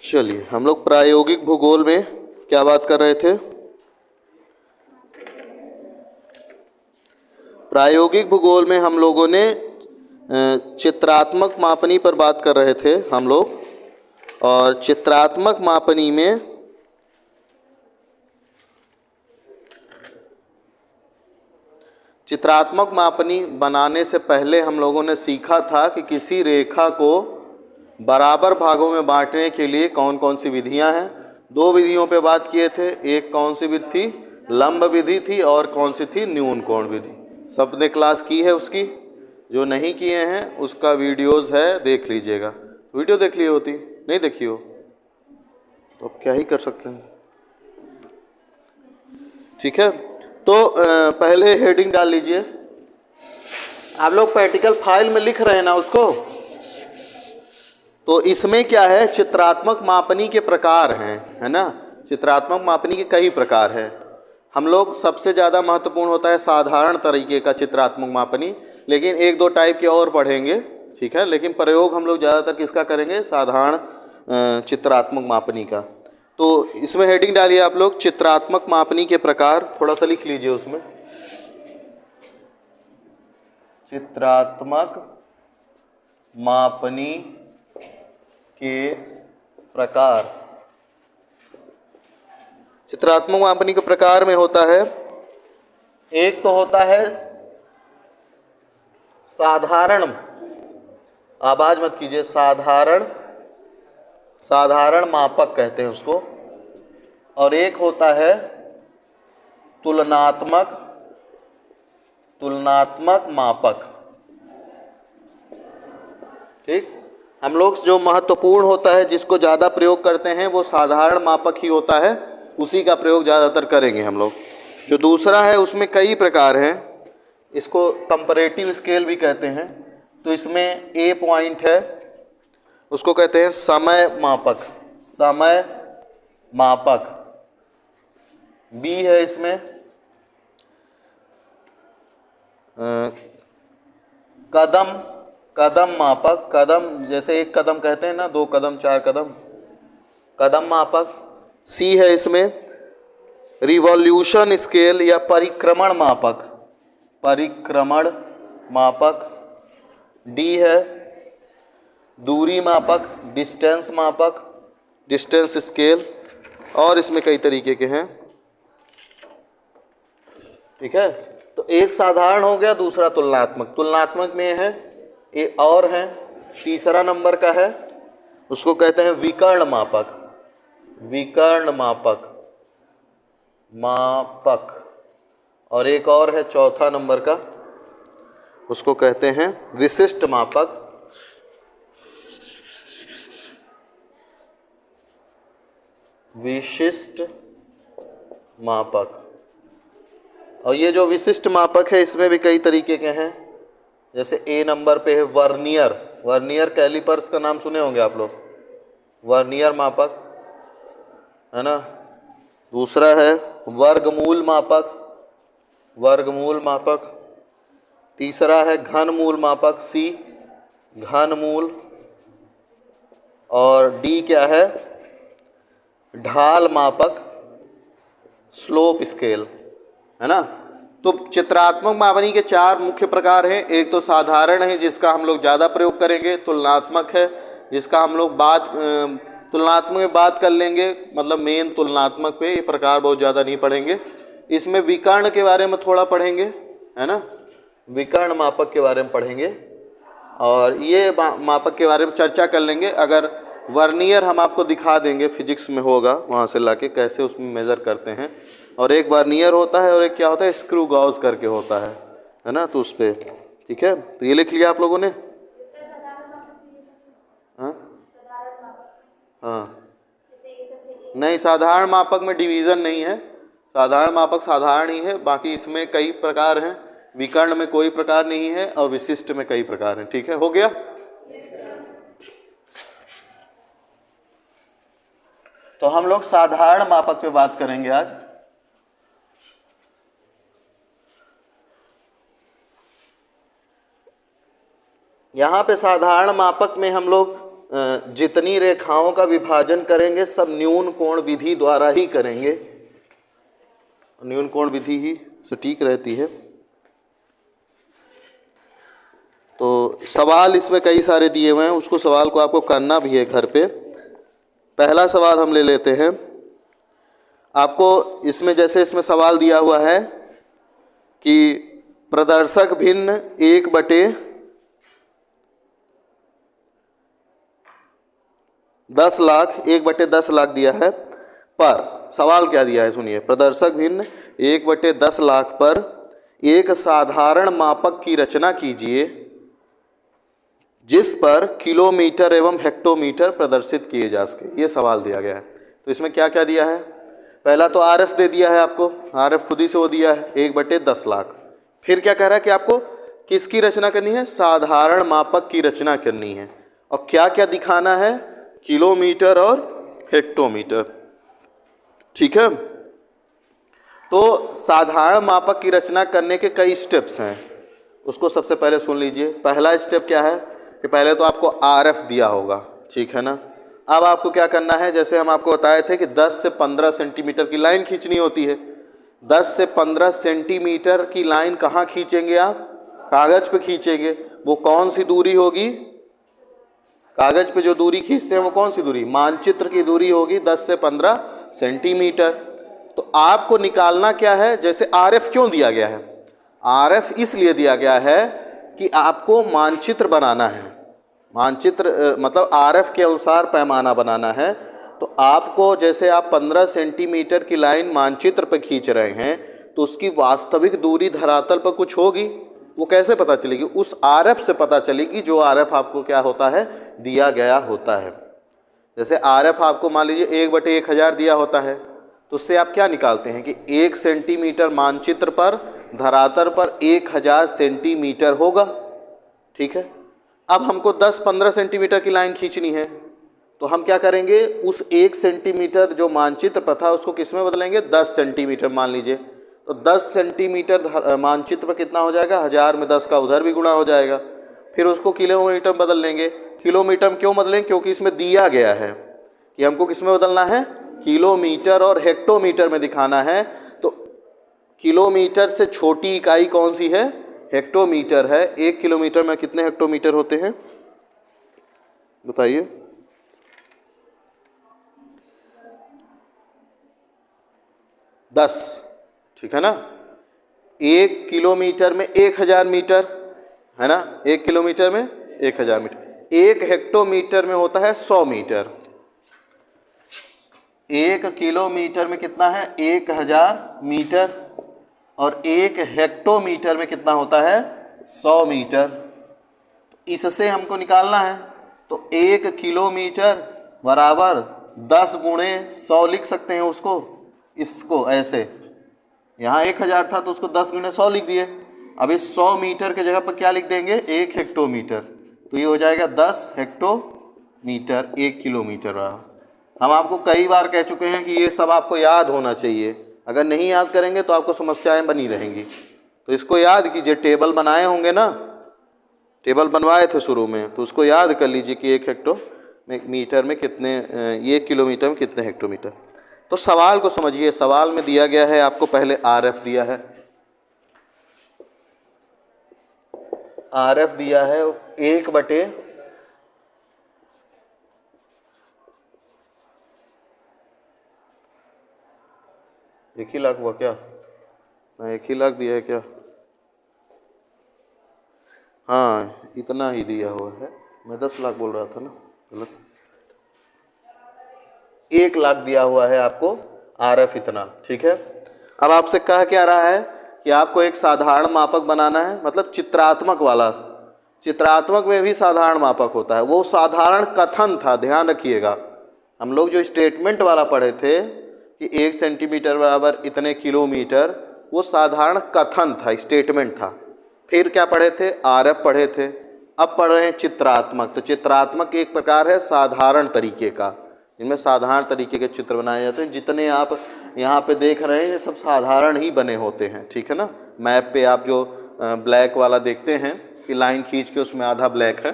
चलिए, हम लोग प्रायोगिक भूगोल में क्या बात कर रहे थे? प्रायोगिक भूगोल में हम लोगों ने चित्रात्मक मापनी पर बात कर रहे थे हम लोग। और चित्रात्मक मापनी में चित्रात्मक मापनी बनाने से पहले हम लोगों ने सीखा था कि किसी रेखा को बराबर भागों में बांटने के लिए कौन कौन सी विधियां हैं। दो विधियों पे बात किए थे। एक कौन सी विधि थी? लंब विधि थी। और कौन सी थी? न्यून कोण विधि। सबने क्लास की है उसकी? जो नहीं किए हैं उसका वीडियोस है, देख लीजिएगा। वीडियो देख ली होती, नहीं देखी हो तो अब क्या ही कर सकते हैं। ठीक है, तो पहले हेडिंग डाल लीजिए। आप लोग प्रैक्टिकल फाइल में लिख रहे हैं ना उसको। तो इसमें क्या है, चित्रात्मक मापनी के प्रकार हैं, है ना। चित्रात्मक मापनी के कई प्रकार हैं। हम लोग सबसे ज़्यादा महत्वपूर्ण होता है साधारण तरीके का चित्रात्मक मापनी, लेकिन एक दो टाइप के और पढ़ेंगे, ठीक है। लेकिन प्रयोग हम लोग ज़्यादातर किसका करेंगे? साधारण चित्रात्मक मापनी का। तो इसमें हेडिंग डालिए आप लोग, चित्रात्मक मापनी के प्रकार। थोड़ा सा लिख लीजिए उसमें, चित्रात्मक मापनी के प्रकार। चित्रात्मक मापनी के प्रकार में होता है, एक तो होता है साधारण, आवाज मत कीजिए, साधारण मापक कहते हैं उसको। और एक होता है तुलनात्मक मापक। ठीक, हम लोग जो महत्वपूर्ण होता है, जिसको ज़्यादा प्रयोग करते हैं, वो साधारण मापक ही होता है, उसी का प्रयोग ज़्यादातर करेंगे हम लोग। जो दूसरा है उसमें कई प्रकार हैं, इसको कंपैरेटिव स्केल भी कहते हैं। तो इसमें ए पॉइंट है, उसको कहते हैं समय मापक। बी है इसमें कदम मापक। कदम जैसे एक कदम कहते हैं ना, दो कदम, चार कदम, कदम मापक। सी है इसमें रिवॉल्यूशन स्केल या परिक्रमण मापक। डी है दूरी मापक, डिस्टेंस स्केल। और इसमें कई तरीके के हैं, ठीक है। तो एक साधारण हो गया, दूसरा तुलनात्मक में है ये और है। तीसरा नंबर का है, उसको कहते हैं विकर्ण मापक। और एक और है चौथा नंबर का, उसको कहते हैं विशिष्ट मापक। और ये जो विशिष्ट मापक है, इसमें भी कई तरीके के हैं। जैसे ए नंबर पे है वर्नियर कैलिपर्स का नाम सुने होंगे आप लोग, वर्नियर मापक, है ना। दूसरा है वर्गमूल मापक। तीसरा है घनमूल मापक, सी घनमूल। और डी क्या है? ढाल मापक, स्लोप स्केल, है ना। तो चित्रात्मक मापनी के चार मुख्य प्रकार हैं। एक तो साधारण है, जिसका हम लोग ज़्यादा प्रयोग करेंगे। तुलनात्मक है, जिसका हम लोग तुलनात्मक में बात कर लेंगे, मतलब मेन तुलनात्मक पे। ये प्रकार बहुत ज़्यादा नहीं पढ़ेंगे। इसमें विकर्ण के बारे में थोड़ा पढ़ेंगे, है ना, विकर्ण मापक के बारे में पढ़ेंगे। और ये मापक के बारे में चर्चा कर लेंगे। अगर वर्नियर हम आपको दिखा देंगे, फिजिक्स में होगा, वहाँ से लाके कैसे उसमें मेज़र करते हैं। और एक वर्नियर होता है और एक क्या होता है, स्क्रू गॉज करके होता है ना। तो उस पर, ठीक है। तो ये लिख लिया आप लोगों ने? हाँ, नहीं, साधारण मापक में डिवीज़न नहीं है। साधारण मापक साधारण ही है, बाकी इसमें कई प्रकार हैं। विकर्ण में कोई प्रकार नहीं है और विशिष्ट में कई प्रकार हैं, ठीक है। हो गया। तो हम लोग साधारण मापक पे बात करेंगे आज। यहाँ पे साधारण मापक में हम लोग जितनी रेखाओं का विभाजन करेंगे सब न्यून कोण विधि द्वारा ही करेंगे, न्यून कोण विधि ही सटीक रहती है। तो सवाल इसमें कई सारे दिए हुए हैं, उसको सवाल को आपको करना भी है घर पे। पहला सवाल हम ले लेते हैं। आपको इसमें जैसे इसमें सवाल दिया हुआ है कि प्रदर्शक भिन्न 1/10 लाख 1/10 लाख दिया है, पर सवाल क्या दिया है सुनिए। प्रदर्शक भिन्न 1/10 लाख पर एक साधारण मापक की रचना कीजिए जिस पर किलोमीटर एवं हेक्टोमीटर प्रदर्शित किए जा सके। ये सवाल दिया गया है। तो इसमें क्या क्या दिया है? पहला तो आरएफ दे दिया है आपको, आरएफ खुद ही से वो दिया है 1/10 लाख। फिर क्या कह रहा है कि आपको किसकी रचना करनी है? साधारण मापक की रचना करनी है। और क्या क्या दिखाना है? किलोमीटर और हेक्टोमीटर। ठीक है। तो साधारण मापक की रचना करने के कई स्टेप्स हैं, उसको सबसे पहले सुन लीजिए। पहला स्टेप क्या है कि पहले तो आपको आरएफ दिया होगा, ठीक है ना। अब आपको क्या करना है, जैसे हम आपको बताए थे कि 10 से 15 सेंटीमीटर की लाइन खींचनी होती है। 10 से 15 सेंटीमीटर की लाइन कहाँ खींचेंगे आप? कागज पे खींचेंगे। वो कौन सी दूरी होगी? कागज पे जो दूरी खींचते हैं वो कौन सी दूरी? मानचित्र की दूरी होगी 10 से 15 सेंटीमीटर। तो आपको निकालना क्या है? जैसे आरएफ क्यों दिया गया है? आरएफ इसलिए दिया गया है कि आपको मानचित्र बनाना है। मानचित्र मतलब आरएफ के अनुसार पैमाना बनाना है। तो आपको जैसे आप 15 सेंटीमीटर की लाइन मानचित्र पर खींच रहे हैं तो उसकी वास्तविक दूरी धरातल पर कुछ होगी। वो कैसे पता चलेगी? उस आरएफ से पता चलेगी जो आरएफ आपको क्या होता है? दिया गया होता है। जैसे आरएफ आपको मान लीजिए 1/1000 दिया होता है, तो उससे आप क्या निकालते हैं कि 1 सेंटीमीटर मानचित्र पर धरातल पर 1000 सेंटीमीटर होगा। ठीक है। अब हमको 10-15 सेंटीमीटर की लाइन खींचनी है, तो हम क्या करेंगे? उस 1 सेंटीमीटर जो मानचित्र पर था उसको किस में बदलेंगे? 10 सेंटीमीटर मान लीजिए। तो 10 सेंटीमीटर मानचित्र पर कितना हो जाएगा? 1000 में 10 का उधर भी गुणा हो जाएगा। फिर उसको किलोमीटर में बदल लेंगे। किलोमीटर में क्यों बदलेंगे? क्योंकि इसमें दिया गया है कि हमको किस में बदलना है? किलोमीटर और हेक्टोमीटर में दिखाना है। तो किलोमीटर से छोटी इकाई कौन सी है? हेक्टोमीटर है। 1 किलोमीटर में कितने हेक्टोमीटर होते हैं बताइए? 10, ठीक है ना। 1 किलोमीटर में 1000 मीटर है ना। 1 किलोमीटर में 1000 मीटर। 1 हेक्टोमीटर में होता है 100 मीटर। 1 किलोमीटर में कितना है? 1000 मीटर। और 1 हेक्टोमीटर में कितना होता है? 100 मीटर। इससे हमको निकालना है। तो 1 किलोमीटर बराबर 10 गुणे 100 लिख सकते हैं उसको। इसको ऐसे, यहाँ 1000 था तो उसको 10 गुणे 100 लिख दिए। अब इस 100 मीटर के जगह पर क्या लिख देंगे? 1 हेक्टोमीटर। तो ये हो जाएगा 10 हेक्टोमीटर 1 किलोमीटर रहा। हम आपको कई बार कह चुके हैं कि ये सब आपको याद होना चाहिए। अगर नहीं याद करेंगे तो आपको समस्याएं बनी रहेंगी। तो इसको याद कीजिए। टेबल बनाए होंगे ना, टेबल बनवाए थे शुरू में, तो उसको याद कर लीजिए कि 1 हेक्टोमीटर में कितने, 1 किलोमीटर में कितने हेक्टोमीटर। तो सवाल को समझिए। सवाल में दिया गया है आपको पहले आरएफ दिया है। आरएफ दिया है 1/10 लाख हुआ क्या? 1 लाख दिया है क्या? हाँ, इतना ही दिया हुआ है। मैं 10 लाख बोल रहा था ना, गलत। 1 लाख दिया हुआ है आपको आरएफ इतना, ठीक है। अब आपसे कहा क्या रहा है कि आपको एक साधारण मापक बनाना है, मतलब चित्रात्मक वाला। चित्रात्मक में भी साधारण मापक होता है। वो साधारण कथन था, ध्यान रखिएगा। हम लोग जो स्टेटमेंट वाला पढ़े थे कि 1 सेंटीमीटर बराबर इतने किलोमीटर, वो साधारण कथन था, स्टेटमेंट था। फिर क्या पढ़े थे? आरएफ पढ़े थे। अब पढ़ रहे हैं चित्रात्मक। तो चित्रात्मक एक प्रकार है साधारण तरीके का, जिनमें साधारण तरीके के चित्र बनाए जाते हैं। जितने आप यहाँ पे देख रहे हैं ये सब साधारण ही बने होते हैं, ठीक है ना। मैप पे आप जो ब्लैक वाला देखते हैं कि लाइन खींच के उसमें आधा ब्लैक है,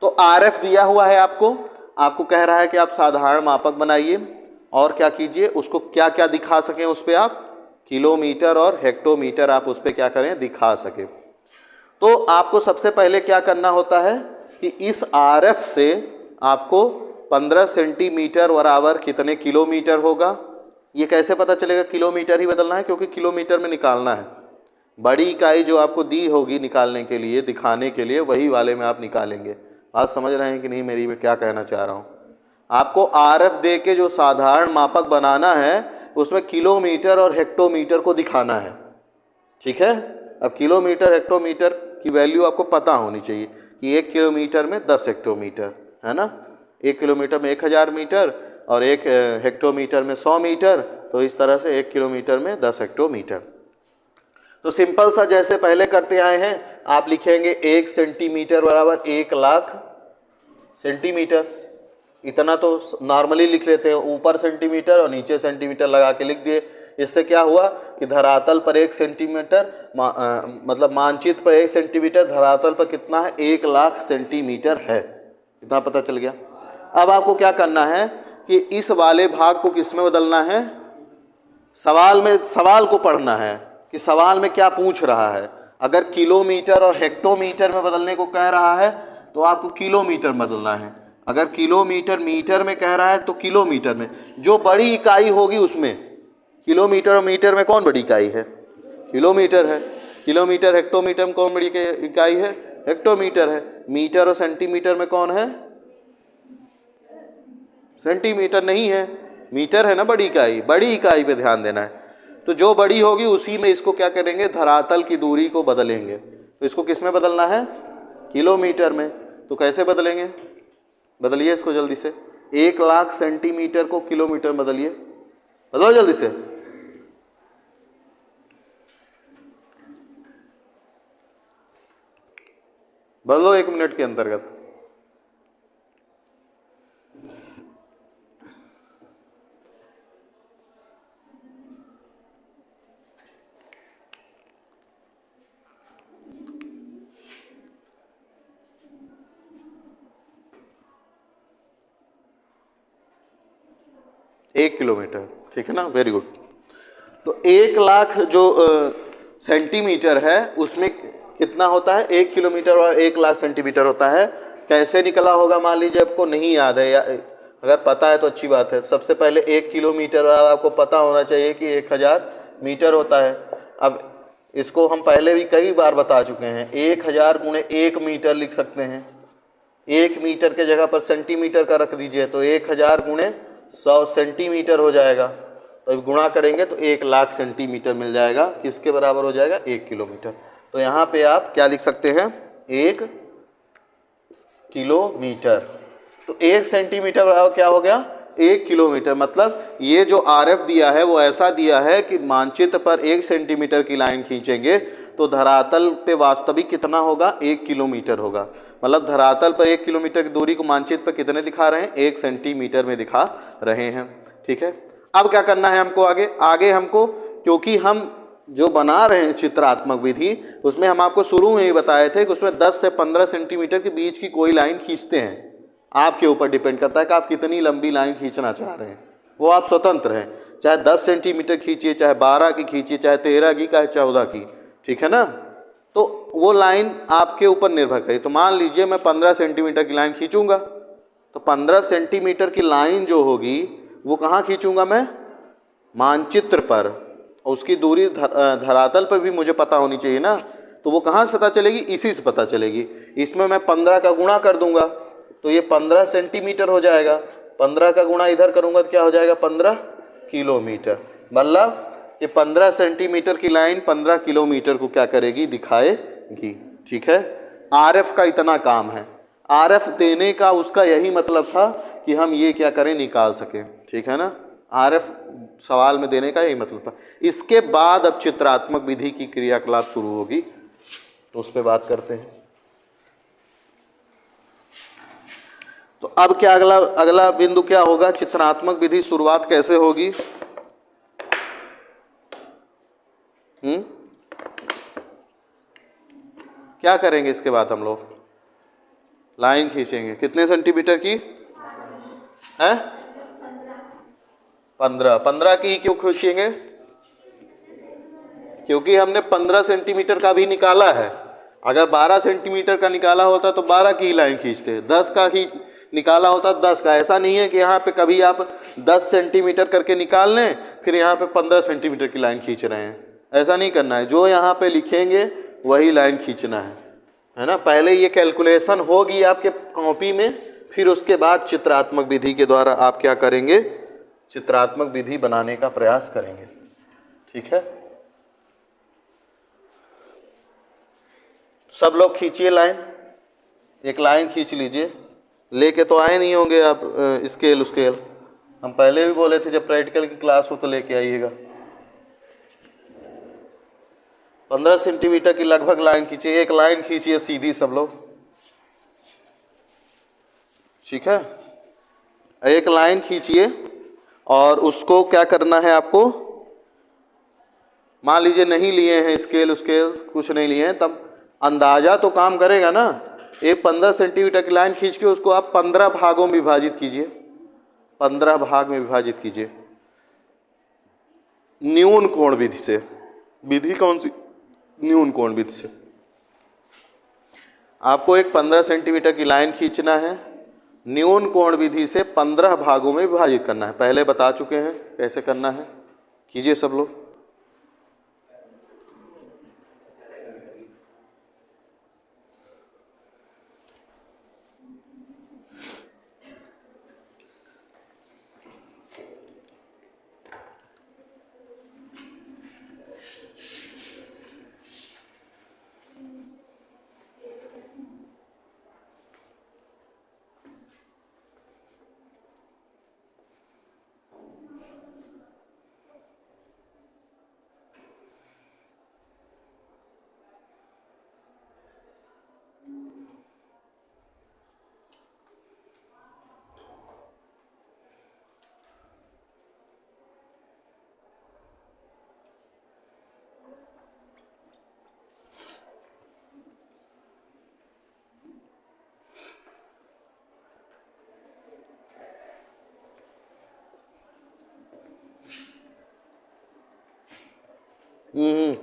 तो आरएफ दिया हुआ है आपको। आपको कह रहा है कि आप साधारण मापक बनाइए और क्या कीजिए, उसको क्या क्या दिखा सकें उस पर आप किलोमीटर और हेक्टोमीटर आप उस पर क्या करें, दिखा सकें। तो आपको सबसे पहले क्या करना होता है कि इस RF से आपको 15 सेंटीमीटर बराबर कितने किलोमीटर होगा, ये कैसे पता चलेगा, किलोमीटर ही बदलना है क्योंकि किलोमीटर में निकालना है। बड़ी इकाई जो आपको दी होगी निकालने के लिए, दिखाने के लिए, वही वाले में आप निकालेंगे। बात समझ रहे हैं कि नहीं मेरी, मैं क्या कहना चाह रहा हूँ। आपको RF दे के जो साधारण मापक बनाना है उसमें किलोमीटर और हेक्टोमीटर को दिखाना है, ठीक है। अब किलोमीटर हेक्टोमीटर की वैल्यू आपको पता होनी चाहिए कि 1 किलोमीटर में 10 हेक्टोमीटर है ना, 1 किलोमीटर में 1000 मीटर और 1 हेक्टोमीटर में 100 मीटर, तो इस तरह से 1 किलोमीटर में 10 हेक्टोमीटर। तो सिंपल सा जैसे पहले करते आए हैं, आप लिखेंगे 1 सेंटीमीटर बराबर 1 लाख सेंटीमीटर। इतना तो नॉर्मली लिख लेते हैं, ऊपर सेंटीमीटर और नीचे सेंटीमीटर लगा के लिख दिए। इससे क्या हुआ कि धरातल पर 1 सेंटीमीटर मतलब मानचित्र पर 1 सेंटीमीटर, धरातल पर कितना है, 1 लाख सेंटीमीटर है। इतना पता चल गया। अब आपको क्या करना है कि इस वाले भाग को किस में बदलना है, सवाल में, सवाल को पढ़ना है कि सवाल में क्या पूछ रहा है। अगर किलोमीटर और हेक्टोमीटर में बदलने को कह रहा है तो आपको किलोमीटर बदलना है। अगर किलोमीटर मीटर में कह रहा है तो किलोमीटर में, जो बड़ी इकाई होगी उसमें। किलोमीटर और मीटर में कौन बड़ी इकाई है, किलोमीटर है। किलोमीटर हेक्टोमीटर में कौन बड़ी इकाई है, हेक्टोमीटर है। मीटर और सेंटीमीटर में कौन है, सेंटीमीटर नहीं है, मीटर है ना बड़ी इकाई। बड़ी इकाई पे ध्यान देना है। तो जो बड़ी होगी उसी में इसको क्या करेंगे, धरातल की दूरी को बदलेंगे। तो इसको किस में बदलना है, किलोमीटर में। तो कैसे बदलेंगे, बदलिए इसको जल्दी से। 1 लाख सेंटीमीटर को किलोमीटर बदलिए, बदलो जल्दी से। बदलो 1 मिनट के अंतर्गत। एक किलोमीटर, ठीक है ना, वेरी गुड। तो 1 लाख जो सेंटीमीटर है उसमें कितना होता है, 1 किलोमीटर और 1 लाख सेंटीमीटर होता है। कैसे निकला होगा, मान लीजिए आपको नहीं याद है या अगर पता है तो अच्छी बात है। सबसे पहले 1 किलोमीटर आपको पता होना चाहिए कि 1000 मीटर होता है। अब इसको हम पहले भी कई बार बता चुके हैं, 1000 गुणे 1 मीटर लिख सकते हैं। 1 मीटर के जगह पर सेंटीमीटर का रख दीजिए तो 1000 गुणे 100 सेंटीमीटर हो जाएगा। तो अब गुणा करेंगे तो 1 लाख सेंटीमीटर मिल जाएगा, किसके बराबर हो जाएगा, 1 किलोमीटर। तो यहाँ पे आप क्या लिख सकते हैं, 1 किलोमीटर। तो 1 सेंटीमीटर बराबर क्या हो गया, 1 किलोमीटर। मतलब ये जो RF दिया है वो ऐसा दिया है कि मानचित्र पर 1 सेंटीमीटर की लाइन खींचेंगे तो धरातल पे वास्तविक कितना होगा, 1 किलोमीटर होगा। मतलब धरातल पर 1 किलोमीटर की दूरी को मानचित्र पर कितने दिखा रहे हैं, 1 सेंटीमीटर में दिखा रहे हैं, ठीक है। अब क्या करना है हमको, आगे हमको, क्योंकि हम जो बना रहे हैं चित्रात्मक विधि, उसमें हम आपको शुरू में ही बताए थे कि उसमें 10 से 15 सेंटीमीटर के बीच की कोई लाइन खींचते हैं। आपके ऊपर डिपेंड करता है कि आप कितनी लंबी लाइन खींचना चाह रहे हैं, वो आप स्वतंत्र हैं। चाहे 10 सेंटीमीटर खींचिए, चाहे 12 की खींचिए, चाहे 13 की, चाहे 14 की, ठीक है ना। तो वो लाइन आपके ऊपर निर्भर करे। तो मान लीजिए मैं 15 सेंटीमीटर की लाइन खींचूंगा, तो 15 सेंटीमीटर की लाइन जो होगी वो कहाँ खींचूंगा मैं, मानचित्र पर। उसकी दूरी धरातल पर भी मुझे पता होनी चाहिए ना। तो वो कहाँ से पता चलेगी, इसी से पता चलेगी। इसमें मैं 15 का गुणा कर दूंगा तो ये 15 सेंटीमीटर हो जाएगा। 15 का गुणा इधर करूंगा तो क्या हो जाएगा, 15 किलोमीटर। मतलब ये 15 सेंटीमीटर की लाइन 15 किलोमीटर को क्या करेगी, दिखाएगी, ठीक है। RF का इतना काम है। RF देने का उसका यही मतलब था कि हम ये क्या करें, निकाल सकें, ठीक है ना। RF सवाल में देने का यही मतलब था। इसके बाद अब चित्रात्मक विधि की क्रियाकलाप शुरू होगी, तो उस पर बात करते हैं। तो अब क्या अगला बिंदु क्या होगा, चित्रात्मक विधि शुरुआत कैसे होगी। क्या करेंगे इसके बाद, हम लोग लाइन खींचेंगे कितने सेंटीमीटर की, हैं? 15 15 की क्यों खींचेंगे? क्योंकि हमने 15 सेंटीमीटर का भी निकाला है। अगर 12 सेंटीमीटर का निकाला होता तो 12 की लाइन खींचते, 10 का ही निकाला होता 10 का। ऐसा नहीं है कि यहाँ पे कभी आप 10 सेंटीमीटर करके निकाल लें फिर यहाँ पे 15 सेंटीमीटर की लाइन खींच रहे हैं, ऐसा नहीं करना है। जो यहाँ पे लिखेंगे वही लाइन खींचना है ना। पहले ये कैलकुलेशन होगी आपके कॉपी में, फिर उसके बाद चित्रात्मक विधि के द्वारा आप क्या करेंगे, चित्रात्मक विधि बनाने का प्रयास करेंगे। ठीक है, सब लोग खींचिए लाइन, एक लाइन खींच लीजिए। लेके तो आए नहीं होंगे आप स्केल उसकेल, हम पहले भी बोले थे जब प्रैक्टिकल की क्लास हो तो लेके आइएगा। 15 सेंटीमीटर की लगभग लाइन खींचिए, एक लाइन खींचिए सीधी सब लोग। ठीक है, एक लाइन खींचिए और उसको क्या करना है आपको, मान लीजिए नहीं लिए हैं स्केल उसकेल कुछ नहीं लिए हैं, तब अंदाजा तो काम करेगा ना। एक 15 सेंटीमीटर की लाइन खींच के उसको आप 15 भागों में विभाजित कीजिए, 15 भाग में विभाजित कीजिए न्यून कोण विधि से। विधि कौन सी? न्यून कोण विधि से। आपको एक 15 सेंटीमीटर की लाइन खींचना है, न्यून कोण विधि से 15 भागों में विभाजित करना है। पहले बता चुके हैं कैसे करना है, कीजिए सब लोग।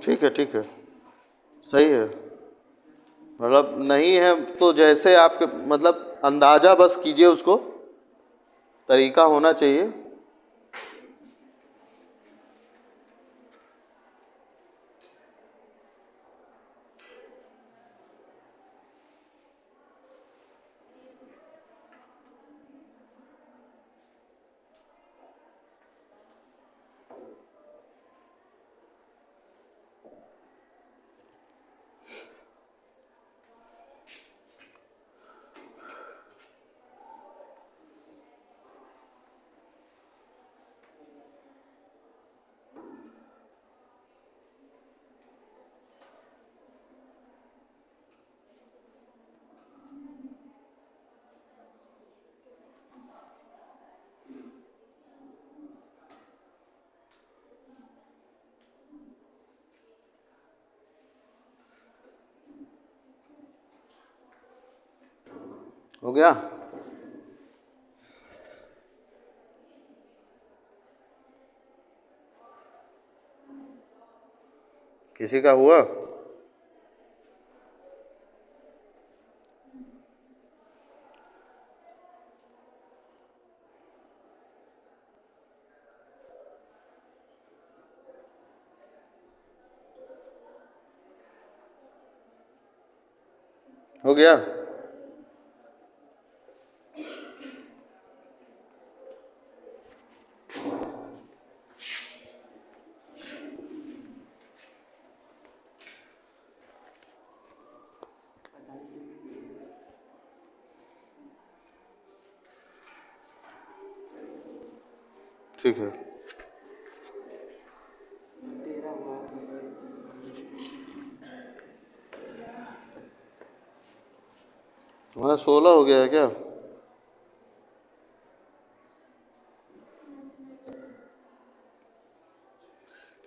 ठीक है ठीक है, सही है। मतलब नहीं है तो जैसे आपके मतलब अंदाजा बस कीजिए, उसको तरीका होना चाहिए। हो गया? किसी का हुआ? हो गया? ठीक है, तुम्हारा 16 हो गया है क्या?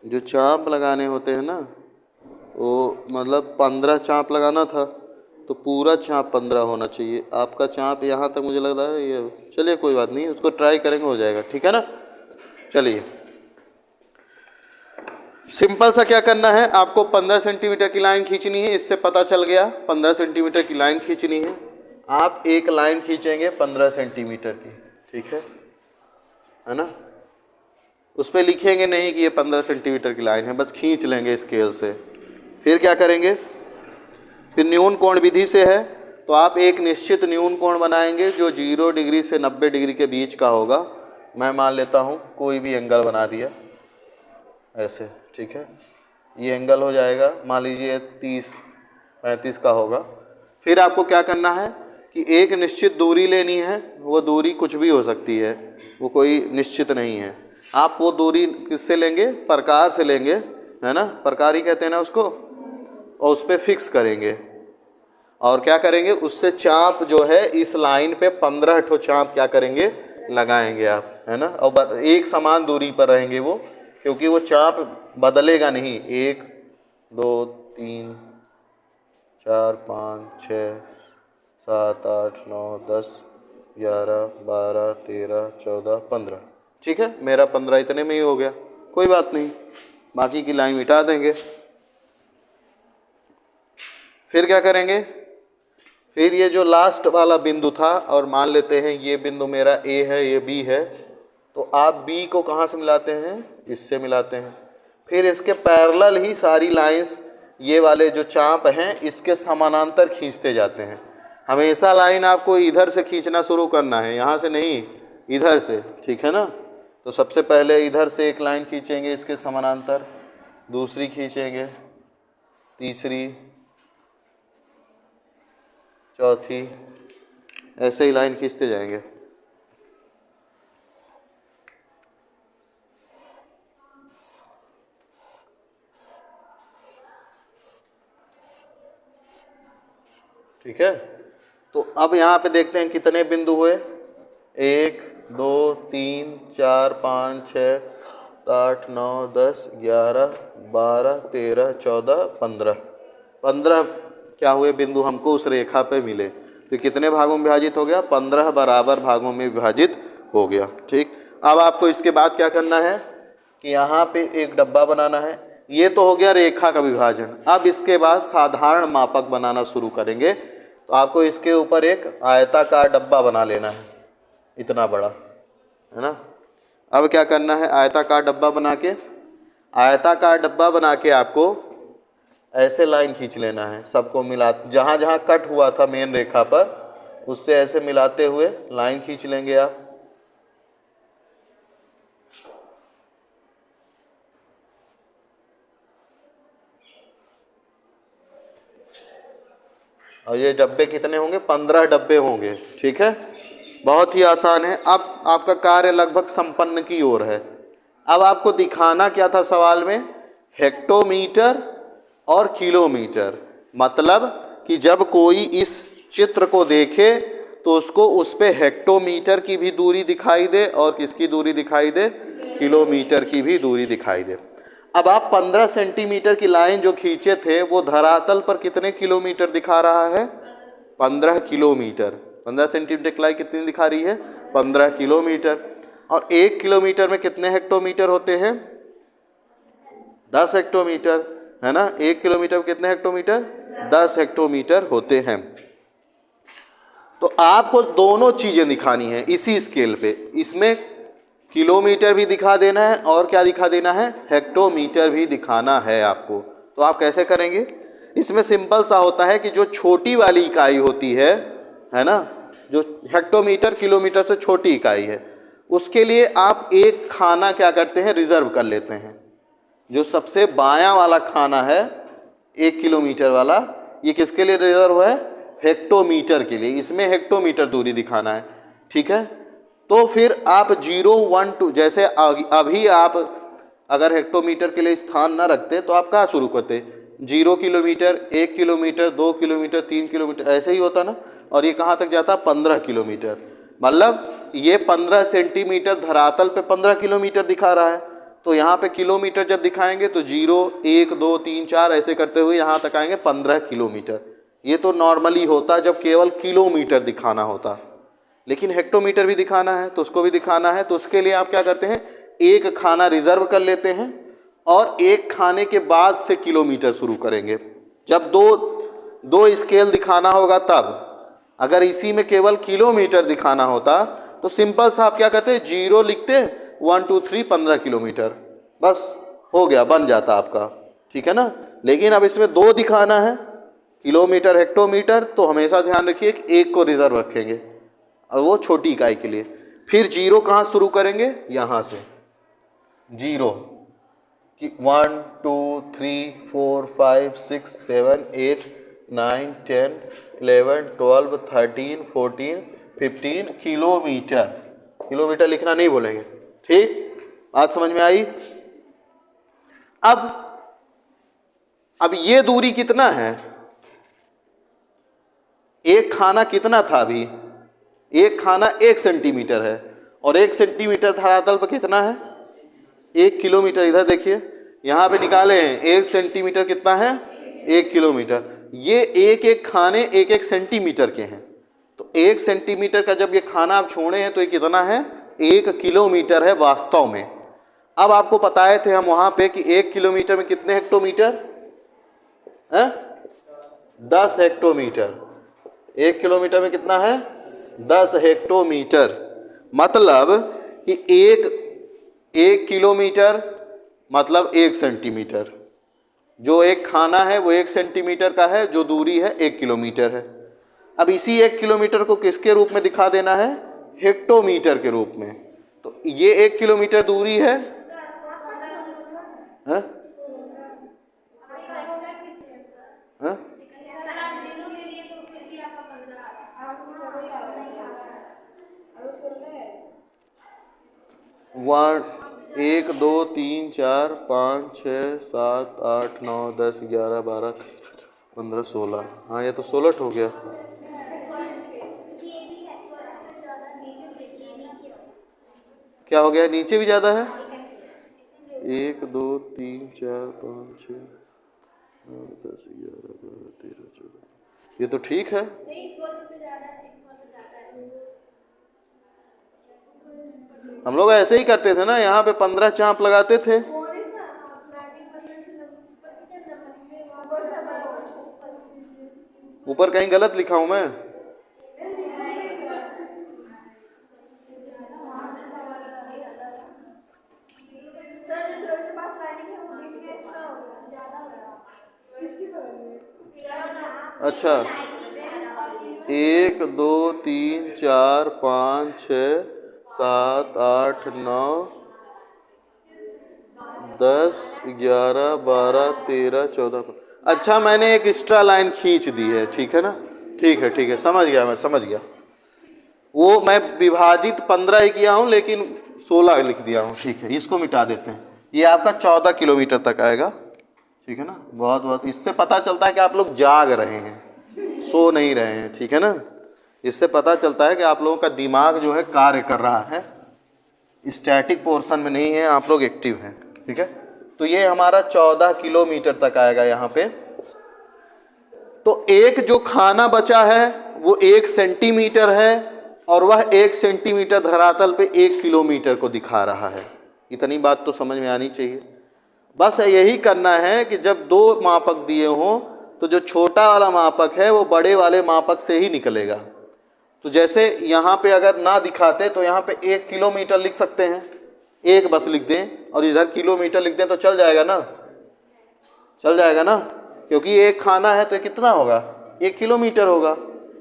जो चाप लगाने होते हैं ना, वो मतलब 15 चाप लगाना था, तो पूरा चाप 15 होना चाहिए। आपका चाप यहाँ तक मुझे लग रहा है ये, चलिए कोई बात नहीं, उसको ट्राई करेंगे, हो जाएगा, ठीक है ना। चलिए सिंपल सा क्या करना है, आपको 15 सेंटीमीटर की लाइन खींचनी है, इससे पता चल गया 15 सेंटीमीटर की लाइन खींचनी है। आप एक लाइन खींचेंगे 15 सेंटीमीटर की, ठीक है ना। उस पर लिखेंगे नहीं कि ये 15 सेंटीमीटर की लाइन है, बस खींच लेंगे स्केल से। फिर क्या करेंगे, फिर न्यून कोण विधि से है तो आप एक निश्चित न्यून कोण बनाएंगे जो 0 डिग्री से 90 डिग्री के बीच का होगा। मैं मान लेता हूँ कोई भी एंगल बना दिया ऐसे, ठीक है, ये एंगल हो जाएगा, मान लीजिए 30-35 का होगा। फिर आपको क्या करना है कि एक निश्चित दूरी लेनी है, वो दूरी कुछ भी हो सकती है, वो कोई निश्चित नहीं है। आप वो दूरी किससे लेंगे, प्रकार से लेंगे, है ना, प्रकार ही कहते हैं ना उसको, और उस पर फिक्स करेंगे। और क्या करेंगे, उससे चाप जो है इस लाइन पे 15 ठो चाप क्या करेंगे, लगाएंगे आप, है ना। और एक समान दूरी पर रहेंगे वो, क्योंकि वो चाप बदलेगा नहीं। 1 2 3 4 5 6 7 8 9 10 11 12 13 14 15, ठीक है, मेरा 15 इतने में ही हो गया, कोई बात नहीं, बाकी की लाइन मिटा देंगे। फिर क्या करेंगे, फिर ये जो लास्ट वाला बिंदु था, और मान लेते हैं ये बिंदु मेरा ए है, ये बी है, तो आप बी को कहाँ से मिलाते हैं, इससे मिलाते हैं। फिर इसके पैरेलल ही सारी लाइंस, ये वाले जो चाप हैं इसके समानांतर खींचते जाते हैं। हमेशा लाइन आपको इधर से खींचना शुरू करना है, यहाँ से नहीं, इधर से, ठीक है ना। तो सबसे पहले इधर से एक लाइन खींचेंगे इसके समानांतर, दूसरी खींचेंगे, तीसरी, चौथी, ऐसे ही लाइन खींचते जाएंगे। ठीक है, तो अब यहाँ पे देखते हैं कितने बिंदु हुए, 1 2 3 4 5 6 8 9 10 11 12 13 14 15 क्या हुए बिंदु हमको उस रेखा पे मिले। तो कितने भागों में विभाजित हो गया, 15 बराबर भागों में विभाजित हो गया। ठीक, अब आपको इसके बाद क्या करना है कि यहाँ पे एक डब्बा बनाना है। ये तो हो गया रेखा का विभाजन। अब इसके बाद साधारण मापक बनाना शुरू करेंगे। तो आपको इसके ऊपर एक आयताकार डब्बा बना लेना है, इतना बड़ा, है ना। अब क्या करना है, आयताकार डब्बा बना के आपको ऐसे लाइन खींच लेना है, सबको मिला, जहाँ जहाँ कट हुआ था मेन रेखा पर उससे ऐसे मिलाते हुए लाइन खींच लेंगे आप। और ये डब्बे कितने होंगे, 15 डब्बे होंगे। ठीक है, बहुत ही आसान है। अब आपका कार्य लगभग संपन्न की ओर है। अब आपको दिखाना क्या था सवाल में, हेक्टोमीटर और किलोमीटर। मतलब कि जब कोई इस चित्र को देखे तो उसको उस पे हेक्टोमीटर की भी दूरी दिखाई दे और किसकी दूरी दिखाई दे, किलोमीटर की भी दूरी दिखाई दे। अब आप 15 सेंटीमीटर की लाइन जो खींचे थे वो धरातल पर कितने किलोमीटर दिखा रहा है, 15 किलोमीटर। 15 सेंटीमीटर की लाइन कितनी दिखा रही है, 15 किलोमीटर। और 1 किलोमीटर में कितने हेक्टोमीटर होते हैं, 10 हेक्टोमीटर, है ना। 1 किलोमीटर में कितने हेक्टोमीटर, 10 हेक्टोमीटर होते हैं। तो आपको दोनों चीजें दिखानी है इसी स्केल पे। इसमें किलोमीटर भी दिखा देना है और क्या दिखा देना है, हेक्टोमीटर भी दिखाना है आपको। तो आप कैसे करेंगे, इसमें सिंपल सा होता है कि जो छोटी वाली इकाई होती है ना, जो हेक्टोमीटर किलोमीटर से छोटी इकाई है, उसके लिए आप एक खाना क्या करते हैं, रिजर्व कर लेते हैं। जो सबसे बायां वाला खाना है 1 किलोमीटर वाला, ये किसके लिए रिजर्व है, हेक्टोमीटर के लिए। इसमें हेक्टोमीटर दूरी दिखाना है। ठीक है, तो फिर आप 0 1 2 जैसे अभी आप अगर हेक्टोमीटर के लिए स्थान न रखते तो आप कहाँ शुरू करते, 0 किलोमीटर, 1 किलोमीटर, 2 किलोमीटर, 3 किलोमीटर, ऐसे ही होता ना। और ये कहाँ तक जाता, 15 किलोमीटर। मतलब ये 15 सेंटीमीटर धरातल पे 15 किलोमीटर दिखा रहा है। तो यहाँ पे किलोमीटर जब दिखाएंगे तो 0 1 2 3 4 ऐसे करते हुए यहाँ तक आएंगे 15 किलोमीटर। ये तो नॉर्मली होता जब केवल किलोमीटर दिखाना होता, लेकिन हेक्टोमीटर भी दिखाना है तो उसको भी दिखाना है। तो उसके लिए आप क्या करते हैं, एक खाना रिजर्व कर लेते हैं और एक खाने के बाद से किलोमीटर शुरू करेंगे। जब दो स्केल दिखाना होगा तब, अगर इसी में केवल किलोमीटर दिखाना होता तो सिंपल सा आप क्या करते हैं, 0 लिखते, 1 2 3 15 किलोमीटर, बस हो गया, बन जाता आपका, ठीक है ना। लेकिन अब इसमें 2 दिखाना है, किलोमीटर हेक्टोमीटर, तो हमेशा ध्यान रखिए कि एक को रिजर्व रखेंगे और वो छोटी इकाई के लिए। फिर 0 कहाँ शुरू करेंगे, यहाँ से 0 कि 1 2 3 4 5 6 7 8 9 10 11 12 13 14 15 किलोमीटर। किलोमीटर लिखना नहीं बोलेंगे, ठीक, बात समझ में आई। अब ये दूरी कितना है, एक खाना कितना था, अभी एक खाना 1 सेंटीमीटर है और 1 सेंटीमीटर धरातल पर कितना है, 1 किलोमीटर। इधर देखिए यहाँ पे निकाले हैं, 1 सेंटीमीटर कितना है, 1 किलोमीटर। ये एक एक खाने 1 1 सेंटीमीटर के हैं, तो 1 सेंटीमीटर का जब ये खाना आप छोड़े हैं तो ये कितना है, 1 किलोमीटर है वास्तव में। अब आपको बताए थे हम वहां पे कि 1 किलोमीटर में कितने हेक्टोमीटर है, 10 हेक्टोमीटर। 1 किलोमीटर में कितना है, 10 हेक्टोमीटर। मतलब कि एक किलोमीटर मतलब 1 सेंटीमीटर। जो एक खाना है वो 1 सेंटीमीटर का है, जो दूरी है 1 किलोमीटर है। अब इसी 1 किलोमीटर को किसके रूप में दिखा देना है, हेक्टोमीटर के रूप में। तो ये 1 किलोमीटर दूरी है, है? है? 1 2 3 4 5 6 7 8 9 10 11 12 15 16, हाँ ये तो 16 हो गया। क्या हो गया, नीचे भी ज्यादा है, 1 2 3 4 5 6 9 10 11 12 13 14, ये तो ठीक है। हम लोग ऐसे ही करते थे ना, यहाँ पे 15 चांप लगाते थे। ऊपर कहीं गलत लिखा हूं मैं, अच्छा 1 2 3 4 5 6 7 8 9 10 11 12 13 14। अच्छा मैंने एक एक्स्ट्रा लाइन खींच दी है, ठीक है ना, ठीक है, समझ गया, मैं समझ गया। वो मैं विभाजित 15 ही किया हूँ लेकिन 16 लिख दिया हूँ, ठीक है, इसको मिटा देते हैं। ये आपका 14 किलोमीटर तक आएगा, ठीक है ना। बहुत बहुत इससे पता चलता है कि आप लोग जाग रहे हैं, सो नहीं रहे हैं, ठीक है ना। इससे पता चलता है कि आप लोगों का दिमाग जो है कार्य कर रहा है, स्टैटिक पोर्शन में नहीं है, आप लोग एक्टिव हैं, ठीक है। तो ये हमारा 14 किलोमीटर तक आएगा यहाँ पे। तो एक जो खाना बचा है वो 1 सेंटीमीटर है और वह 1 सेंटीमीटर धरातल पे 1 किलोमीटर को दिखा रहा है। इतनी बात तो समझ में आनी चाहिए। बस यही करना है कि जब 2 मापक दिए हों तो जो छोटा वाला मापक है वो बड़े वाले मापक से ही निकलेगा। तो जैसे यहाँ पे अगर ना दिखाते तो यहाँ पे 1 किलोमीटर लिख सकते हैं, 1 बस लिख दें और इधर किलोमीटर लिख दें तो चल जाएगा ना, चल जाएगा ना, क्योंकि एक खाना है तो कितना होगा, 1 किलोमीटर होगा।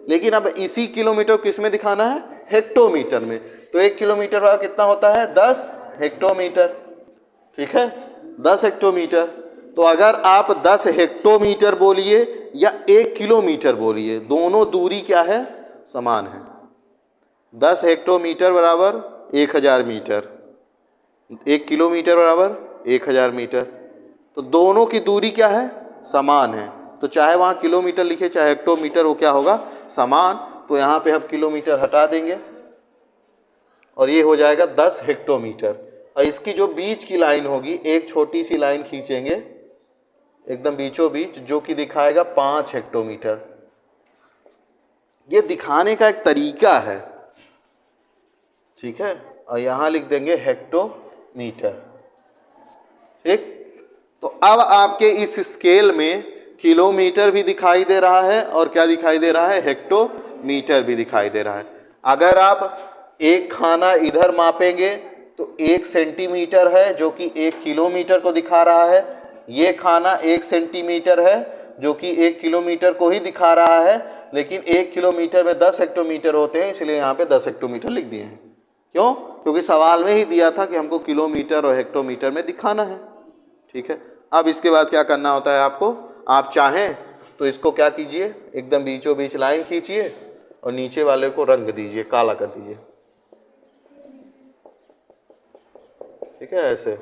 लेकिन अब इसी किलोमीटर किस में दिखाना है, हेक्टोमीटर में। तो 1 किलोमीटर वाला कितना होता है, 10 हेक्टोमीटर, ठीक है, 10 हेक्टोमीटर। तो अगर आप 10 हेक्टोमीटर बोलिए या 1 किलोमीटर बोलिए, दोनों दूरी क्या है, समान है। 10 हेक्टोमीटर बराबर 1000 मीटर, 1 किलोमीटर बराबर 1000 मीटर। तो दोनों की दूरी क्या है, समान है। तो चाहे वहाँ किलोमीटर लिखे चाहे हेक्टोमीटर, वो क्या होगा, समान। तो यहाँ पे हम किलोमीटर हटा देंगे और ये हो जाएगा 10 हेक्टोमीटर। और इसकी जो बीच की लाइन होगी, एक छोटी सी लाइन खींचेंगे एकदम बीचों बीच, जो कि दिखाएगा 5 हेक्टोमीटर। ये दिखाने का एक तरीका है, ठीक है। और यहाँ लिख देंगे हेक्टोमीटर, ठीक। तो अब आपके इस स्केल में किलोमीटर भी दिखाई दे रहा है और क्या दिखाई दे रहा है, हेक्टोमीटर भी दिखाई दे रहा है। अगर आप एक खाना इधर मापेंगे तो 1 सेंटीमीटर है जो कि 1 किलोमीटर को दिखा रहा है। ये खाना 1 सेंटीमीटर है जो कि 1 किलोमीटर को ही दिखा रहा है, लेकिन 1 किलोमीटर में 10 हेक्टोमीटर होते हैं, इसलिए यहाँ पे 10 हेक्टोमीटर लिख दिए हैं। क्यों? क्योंकि सवाल में ही दिया था कि हमको किलोमीटर और हेक्टोमीटर में दिखाना है, ठीक है। अब इसके बाद क्या करना होता है आपको, आप चाहें तो इसको क्या कीजिए, एकदम बीचों बीच लाइन खींचिए और नीचे वाले को रंग दीजिए, काला कर दीजिए, ठीक है, ऐसे।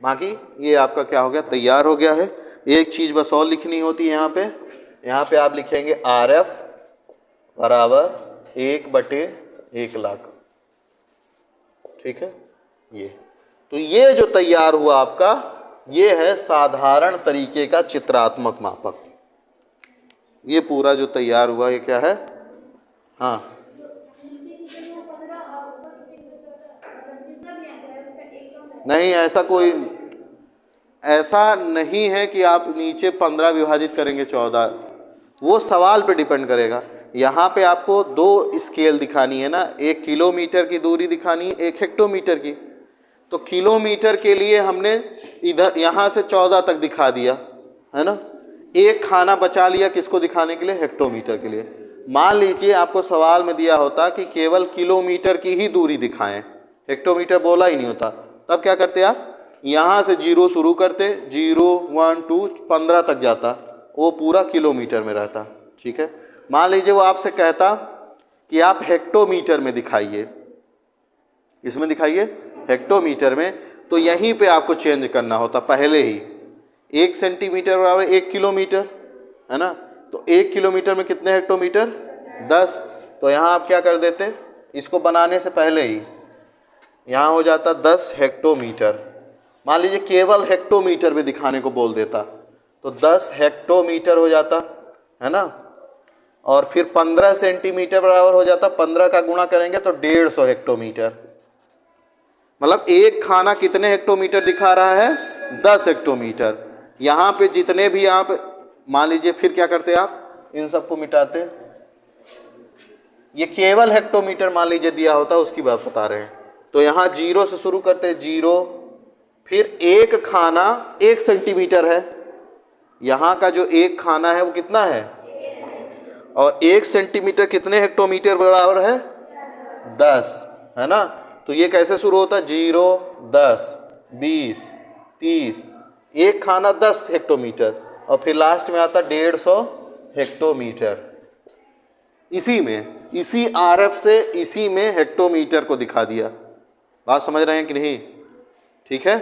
बाकी ये आपका क्या हो गया, तैयार हो गया है। एक चीज़ बस और लिखनी होती है यहाँ पे आप लिखेंगे RF बराबर 1/1 लाख, ठीक है। ये तो ये जो तैयार हुआ आपका, ये है साधारण तरीके का चित्रात्मक मापक। ये पूरा जो तैयार हुआ ये क्या है, हाँ, नहीं ऐसा नहीं है कि आप नीचे 15 विभाजित करेंगे 14, वो सवाल पे डिपेंड करेगा। यहाँ पे आपको 2 स्केल दिखानी है ना, 1 किलोमीटर की दूरी दिखानी है, 1 हेक्टोमीटर की। तो किलोमीटर के लिए हमने इधर यहाँ से 14 तक दिखा दिया है ना, एक खाना बचा लिया किसको दिखाने के लिए, हेक्टोमीटर के लिए। मान लीजिए आपको सवाल में दिया होता कि केवल किलोमीटर की ही दूरी दिखाएं, हेक्टोमीटर बोला ही नहीं होता, तब क्या करते आप, यहाँ से 0 शुरू करते, 0 1 2 15 तक जाता, वो पूरा किलोमीटर में रहता, ठीक है। मान लीजिए वो आपसे कहता कि आप हेक्टोमीटर में दिखाइए, इसमें दिखाइए हेक्टोमीटर में, तो यहीं पे आपको चेंज करना होता पहले ही। 1 सेंटीमीटर बराबर 1 किलोमीटर है ना, तो 1 किलोमीटर में कितने हेक्टोमीटर, 10। तो यहाँ आप क्या कर देते, इसको बनाने से पहले ही यहाँ हो जाता 10 हेक्टोमीटर। मान लीजिए केवल हेक्टोमीटर में दिखाने को बोल देता तो 10 हेक्टोमीटर हो जाता है ना, और फिर 15 सेंटीमीटर बराबर हो जाता, 15 का गुणा करेंगे तो 150 हेक्टोमीटर। मतलब एक खाना कितने हेक्टोमीटर दिखा रहा है, 10 हेक्टोमीटर। यहाँ पे जितने भी आप मान लीजिए, फिर क्या करते आप, इन सबको मिटाते, ये केवल हेक्टोमीटर मान लीजिए दिया होता, उसकी बात बता रहे हैं। तो यहाँ 0 से शुरू करते, 0, फिर एक खाना 1 सेंटीमीटर है, यहाँ का जो एक खाना है वो कितना है, और 1 सेंटीमीटर कितने हेक्टोमीटर बराबर है, 10 है ना। तो ये कैसे शुरू होता है, 0 10 20 30, एक खाना 10 हेक्टोमीटर, और फिर लास्ट में आता 150 हेक्टोमीटर। इसी RF से इसी में हेक्टोमीटर को दिखा दिया। बात समझ रहे हैं कि नहीं, ठीक है,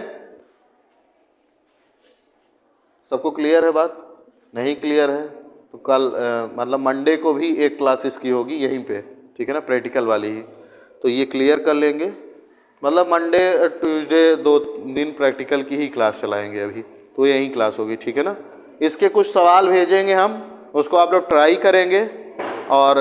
सबको क्लियर है बात, नहीं क्लियर है तो कल मतलब मंडे को भी एक क्लास इसकी होगी यहीं पे, ठीक है ना, प्रैक्टिकल वाली ही, तो ये क्लियर कर लेंगे। मतलब मंडे ट्यूसडे 2 दिन प्रैक्टिकल की ही क्लास चलाएंगे अभी, तो यही क्लास होगी, ठीक है ना। इसके कुछ सवाल भेजेंगे हम, उसको आप लोग ट्राई करेंगे और